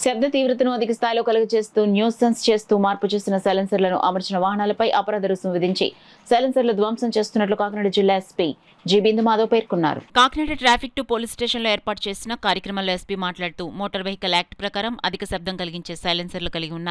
శబ్ద తీవ్రతను అధిక స్థాయిలో కలుగజేస్తూ న్యూసెన్స్ చేస్తూ మార్పు చేసిన సైలెన్సర్లను అమర్చిన వాహనాలపై అపరాధ రుసుము విధించి సైలెన్సర్లు ధ్వంసం చేస్తున్నట్లు కాకినాడ జిల్లా ఎస్పీ జి బిందు మాధవ్ పేర్కొన్నారు. కాకినాడ ట్రాఫిక్ టు పోలీస్ స్టేషన్లో ఏర్పాటు చేసిన కార్యక్రమంలో ఎస్పీ మాట్లాడుతూ మోటార్ వెహికల్ యాక్ట్ ప్రకారం అధిక శబ్దం కలిగించే సైలెన్సర్లు కలిగి ఉన్న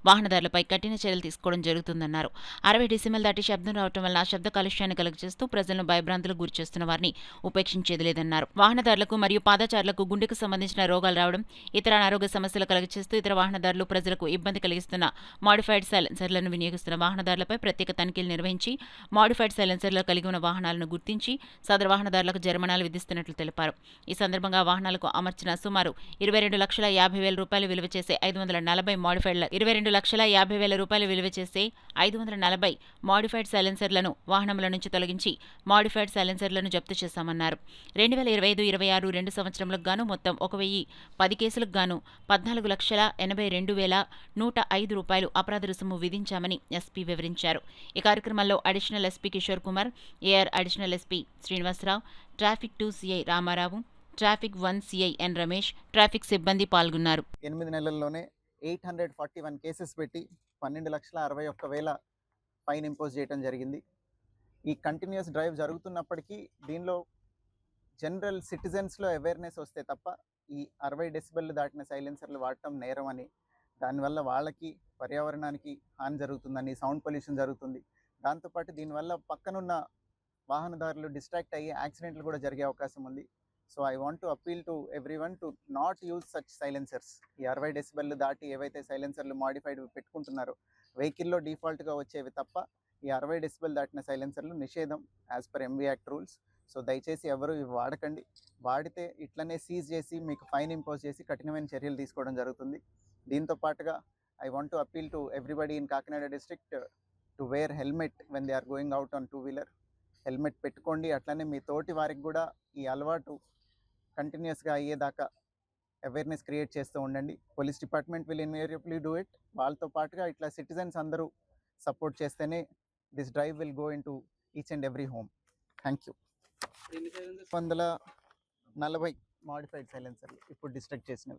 వాహనదారులపై కఠిన చర్యలు తీసుకోవడం జరుగుతుందన్నారు. 60 డెసిమల్ దాటి శబ్దం రావడం వల్ల శబ్ద కాలుష్యాన్ని కలుగజేస్తూ ప్రజలను భయభ్రాంతులకు గురిచేస్తున్న వారిని ఉపేక్షించేది లేదన్నారు. వాహనదారులకు మరియు పాదచారులకు గుండెకు సంబంధించిన రోగాలు రావడం, ఇతర అనారోగ్య సమస్యలు కలుగజేస్తూ ఇతర వాహనదారులు ప్రజలకు ఇబ్బంది కలిగిస్తున్న మాడిఫైడ్ సైలెన్సర్లను వినియోగిస్తున్న వాహనదారులపై ప్రత్యేక తనిఖీలు నిర్వహించి మాడిఫైడ్ సైలెన్సర్లు కలిగి ఉన్న వాహనాలను గుర్తించి సదరు వాహనదారులకు జరిమానాలు విధిస్తున్నట్లు తెలిపారు. ఈ సందర్భంగా వాహనాలకు అమర్చిన సుమారు 22,50,000 రూపాయలు విలువ చేసే 540 మాడిఫైడ్ 22,50,000 రూపాయలు విలువ చేసే 540 మాడిఫైడ్ సైలెన్సర్లను వాహనముల నుంచి తొలగించి మాడిఫైడ్ సైలెన్సర్లను జప్తు చేశామన్నారు. 2025-26 2 సంవత్సరములకు గాను మొత్తం 1,010 కేసులకు గాను 14,82,105 రూపాయలు అపరాధ రుసుము విధించామని ఎస్పీ వివరించారు. ఈ కార్యక్రమంలో additional SP Kishore Kumar, AR additional SP Srinivasarao, traffic 2 CI Ramarao, traffic 1 CI N Ramesh, traffic సిబ్బంది పాల్గొన్నారు. 8 నెలల్లోనే 841 కేసెస్ పెట్టి 12,61,000 ఫైన్ ఇంపోజ్ చేయడం జరిగింది. ఈ కంటిన్యూస్ డ్రైవ్ జరుగుతున్నప్పటికీ దీనిలో జనరల్ సిటిజన్స్లో అవేర్నెస్ వస్తే తప్ప ఈ 60 డెసిబెల్ దాటిన సైలెన్సర్లు వాడటం నేరం అని, దానివల్ల వాళ్ళకి పర్యావరణానికి హాని జరుగుతుందని, సౌండ్ పొల్యూషన్ జరుగుతుంది. దాంతోపాటు దీనివల్ల పక్కనున్న వాహనదారులు డిస్ట్రాక్ట్ అయ్యి యాక్సిడెంట్లు కూడా జరిగే అవకాశం ఉంది. So I want to appeal to everyone to not use such silencers. ఈ 60 డెసిబెల్ దాటి ఏవైతే సైలెన్సర్లు మాడిఫైడ్ పెట్టుకుంటున్నారో వెహికల్లో డిఫాల్ట్గా వచ్చేవి తప్ప ఈ 60 డెసిబెల్ దాటిన సైలెన్సర్లు నిషేధం as per MV act rules. So దయచేసి ఎవరు ఇవి వాడకండి. వాడితే ఇట్లనే సీజ్ చేసి మీకు ఫైన్ ఇంపోజ్ చేసి కఠినమైన చర్యలు తీసుకోవడం జరుగుతుంది. దీంతో పాటుగా I want to appeal to everybody in Kakinada district to wear helmet when they are going out on two wheeler. Helmet పెట్టుకోండి. అట్లనే మీ తోటి వారికి కూడా ఈ అలవాటు కంటిన్యూస్గా అయ్యేదాకా అవేర్నెస్ క్రియేట్ చేస్తూ ఉండండి. Police department will invariably do it. వాళ్ళతో పాటుగా ఇట్లా సిటిజన్స్ అందరూ సపోర్ట్ చేస్తేనే this drive will go in to each and every home. Thank you. 140 modified సైలెన్సర్లు ఇప్పుడు డిస్ట్రక్ట్ చేసినవి.